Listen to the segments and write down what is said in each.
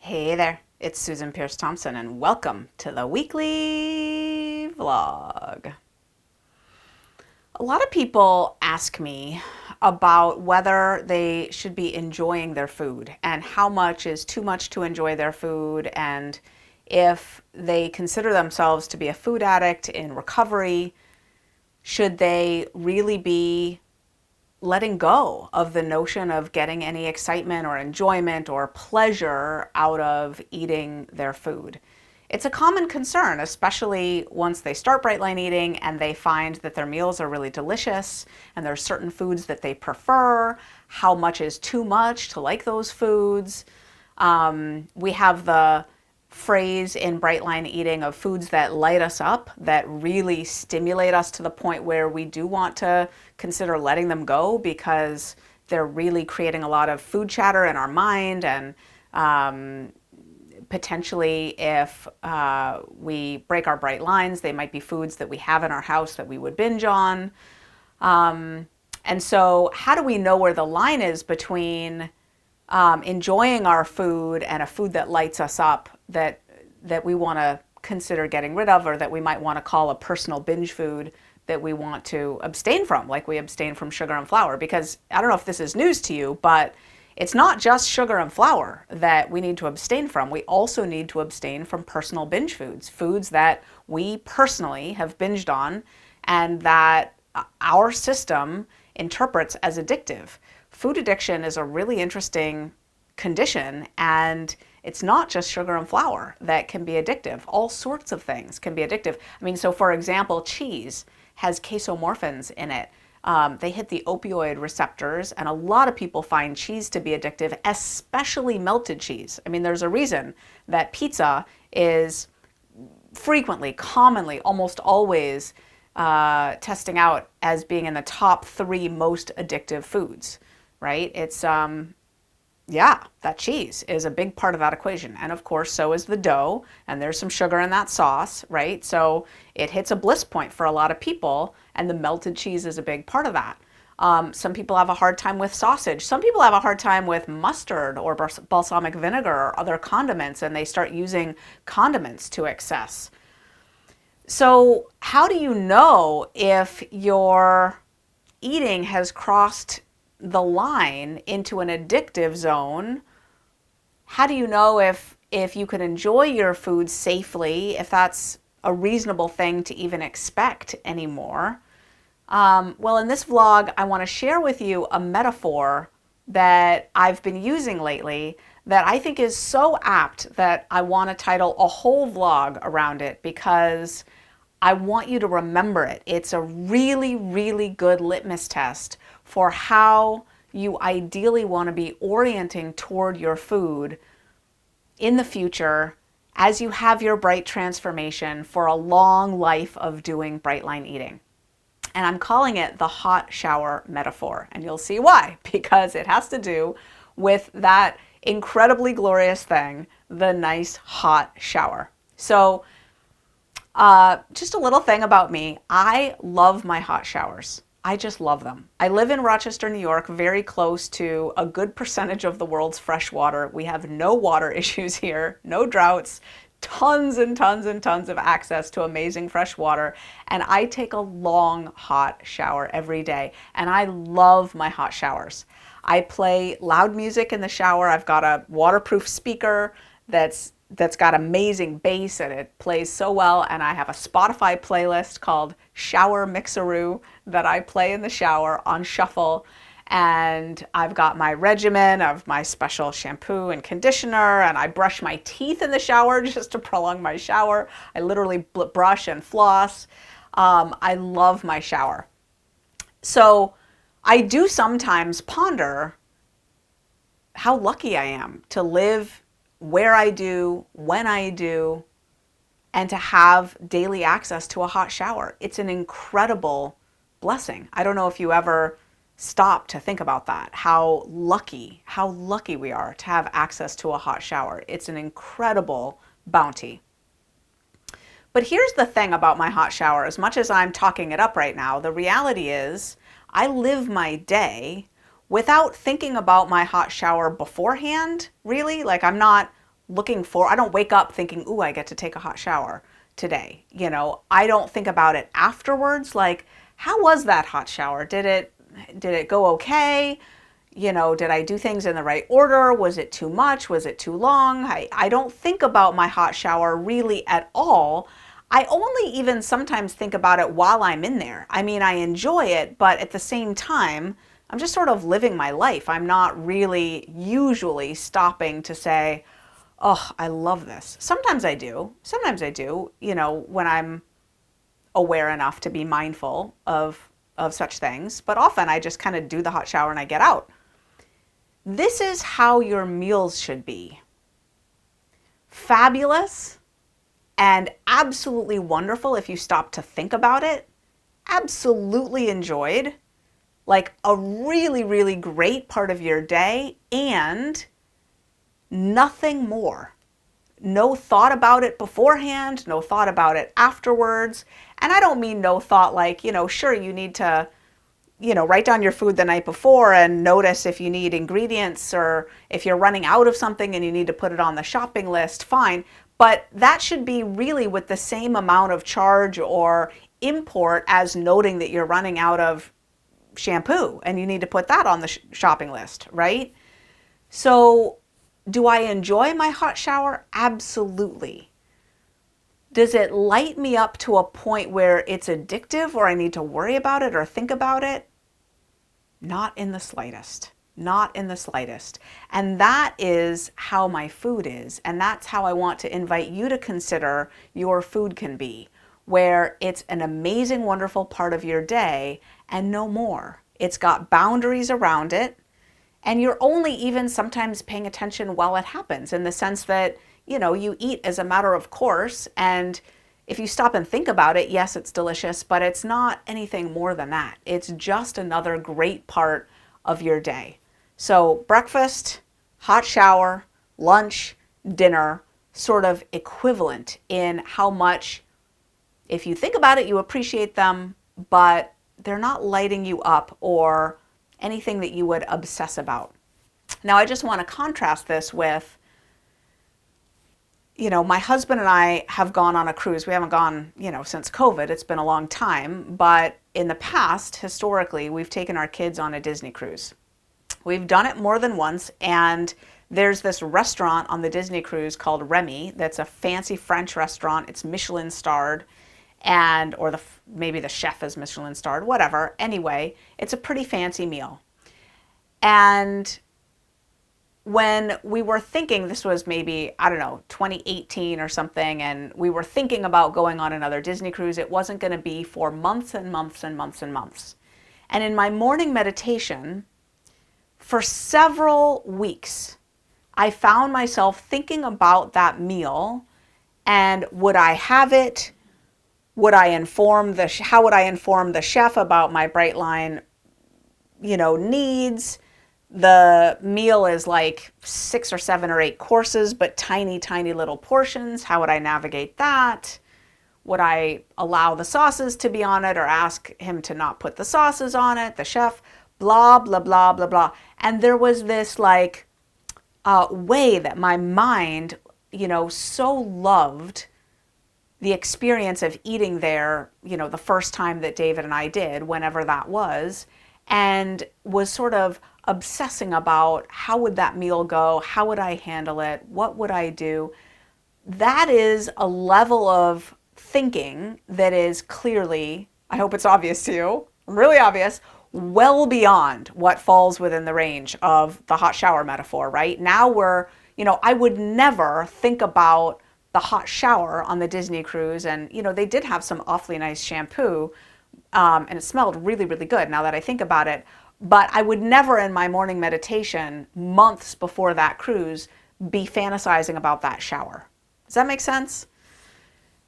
Hey there, it's Susan Pierce Thompson, and welcome to the weekly vlog. A lot of people ask me about whether they should be enjoying their food and how much is too much to enjoy their food, and if they consider themselves to be a food addict in recovery, should they really be letting go of the notion of getting any excitement or enjoyment or pleasure out of eating their food. It's a common concern, especially once they start bright line eating and they find that their meals are really delicious and there's certain foods that they prefer, how much is too much to like those foods. We have the phrase in bright line eating of foods that light us up, that really stimulate us to the point where we do want to consider letting them go because they're really creating a lot of food chatter in our mind. And potentially, if we break our bright lines, they might be foods that we have in our house that we would binge on. And so how do we know where the line is between enjoying our food and a food that lights us up that we want to consider getting rid of, or that we might want to call a personal binge food that we want to abstain from, like we abstain from sugar and flour? Because I don't know if this is news to you, but it's not just sugar and flour that we need to abstain from. We also need to abstain from personal binge foods, foods that we personally have binged on and that our system interprets as addictive. Food addiction is a really interesting condition, and it's not just sugar and flour that can be addictive. All sorts of things can be addictive. I mean, so for example, cheese has casomorphins in it. They hit the opioid receptors, and a lot of people find cheese to be addictive, especially melted cheese. I mean, there's a reason that pizza is frequently, commonly, almost always testing out as being in the top 3 most addictive foods, right? It's, yeah, that cheese is a big part of that equation. And of course, so is the dough, and there's some sugar in that sauce, right? So it hits a bliss point for a lot of people, and the melted cheese is a big part of that. Some people have a hard time with sausage. Some people have a hard time with mustard or balsamic vinegar or other condiments, and they start using condiments to excess. So how do you know if your eating has crossed the line into an addictive zone? How do you know if you can enjoy your food safely, if that's a reasonable thing to even expect anymore? Well, in this vlog, I want to share with you a metaphor that I've been using lately that I think is so apt that I want to title a whole vlog around it, because I want you to remember it. It's a really, really good litmus test for how you ideally want to be orienting toward your food in the future as you have your bright transformation for a long life of doing bright line eating. And I'm calling it the hot shower metaphor. And you'll see why, because it has to do with that incredibly glorious thing, the nice hot shower. So just a little thing about me. I love my hot showers. I just love them. I live in Rochester, New York, very close to a good percentage of the world's fresh water. We have no water issues here, no droughts, tons and tons and tons of access to amazing fresh water. And I take a long hot shower every day, and I love my hot showers. I play loud music in the shower. I've got a waterproof speaker that's got amazing bass, and it plays so well. And I have a Spotify playlist called Shower Mixeroo that I play in the shower on shuffle. And I've got my regimen of my special shampoo and conditioner, and I brush my teeth in the shower just to prolong my shower. I literally brush and floss. I love my shower. So I do sometimes ponder how lucky I am to live where I do, when I do, and to have daily access to a hot shower. It's an incredible blessing. I don't know if you ever stop to think about that, how lucky we are to have access to a hot shower. It's an incredible bounty. But here's the thing about my hot shower. As much as I'm talking it up right now, the reality is I live my day without thinking about my hot shower beforehand, really. Like, I'm not I don't wake up thinking, ooh, I get to take a hot shower today. I don't think about it afterwards. Like, how was that hot shower? Did it go okay? Did I do things in the right order? Was it too much? Was it too long? I don't think about my hot shower really at all. I only even sometimes think about it while I'm in there. I mean, I enjoy it, but at the same time, I'm just sort of living my life. I'm not really usually stopping to say, oh, I love this. Sometimes I do. Sometimes I do, when I'm aware enough to be mindful of such things. But often I just kind of do the hot shower and I get out. This is how your meals should be. Fabulous and absolutely wonderful if you stop to think about it. Absolutely enjoyed. Like a really, really great part of your day, and nothing more. No thought about it beforehand, no thought about it afterwards. And I don't mean no thought like, sure, you need to, write down your food the night before and notice if you need ingredients or if you're running out of something and you need to put it on the shopping list, fine. But that should be really with the same amount of charge or import as noting that you're running out of shampoo and you need to put that on the shopping list, right? So, do I enjoy my hot shower? Absolutely. Does it light me up to a point where it's addictive or I need to worry about it or think about it? Not in the slightest. Not in the slightest. And that is how my food is. And that's how I want to invite you to consider your food can be, where it's an amazing, wonderful part of your day and no more. It's got boundaries around it. And you're only even sometimes paying attention while it happens, in the sense that, you eat as a matter of course. And if you stop and think about it, yes, it's delicious, but it's not anything more than that. It's just another great part of your day. So breakfast, hot shower, lunch, dinner, sort of equivalent in how much, if you think about it, you appreciate them, but they're not lighting you up or anything that you would obsess about. Now, I just want to contrast this with, my husband and I have gone on a cruise. We haven't gone, since COVID. It's been a long time. But in the past, historically, we've taken our kids on a Disney cruise. We've done it more than once. And there's this restaurant on the Disney cruise called Remy that's a fancy French restaurant. It's Michelin starred. Or maybe the chef is Michelin starred, whatever. Anyway, it's a pretty fancy meal. And when we were thinking, this was maybe, 2018 or something, and we were thinking about going on another Disney cruise, it wasn't going to be for months and months and months and months. And in my morning meditation, for several weeks, I found myself thinking about that meal and would I have it? How would I inform the chef about my Brightline, needs? The meal is like 6 or 7 or 8 courses, but tiny, tiny little portions. How would I navigate that? Would I allow the sauces to be on it or ask him to not put the sauces on it, the chef? Blah, blah, blah, blah, blah. And there was this way that my mind, so loved the experience of eating there, the first time that David and I did, whenever that was, and was sort of obsessing about how would that meal go? How would I handle it? What would I do? That is a level of thinking that is clearly, I hope it's obvious to you, really obvious, well beyond what falls within the range of the hot shower metaphor, right? Now I would never think about the hot shower on the Disney cruise. And, they did have some awfully nice shampoo, and it smelled really, really good now that I think about it. But I would never in my morning meditation, months before that cruise, be fantasizing about that shower. Does that make sense?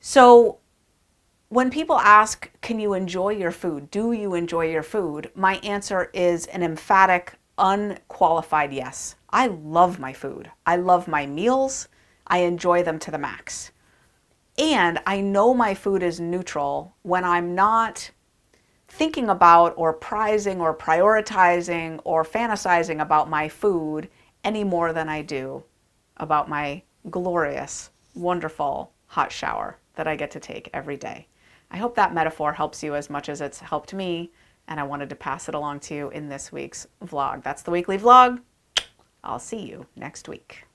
So when people ask, can you enjoy your food? Do you enjoy your food? My answer is an emphatic, unqualified yes. I love my food. I love my meals. I enjoy them to the max. And I know my food is neutral when I'm not thinking about or prizing or prioritizing or fantasizing about my food any more than I do about my, glorious, wonderful hot shower that I get to take every day. I hope that metaphor helps you as much as it's helped me, and I wanted to pass it along to you in this week's vlog. That's the weekly vlog. I'll see you next week.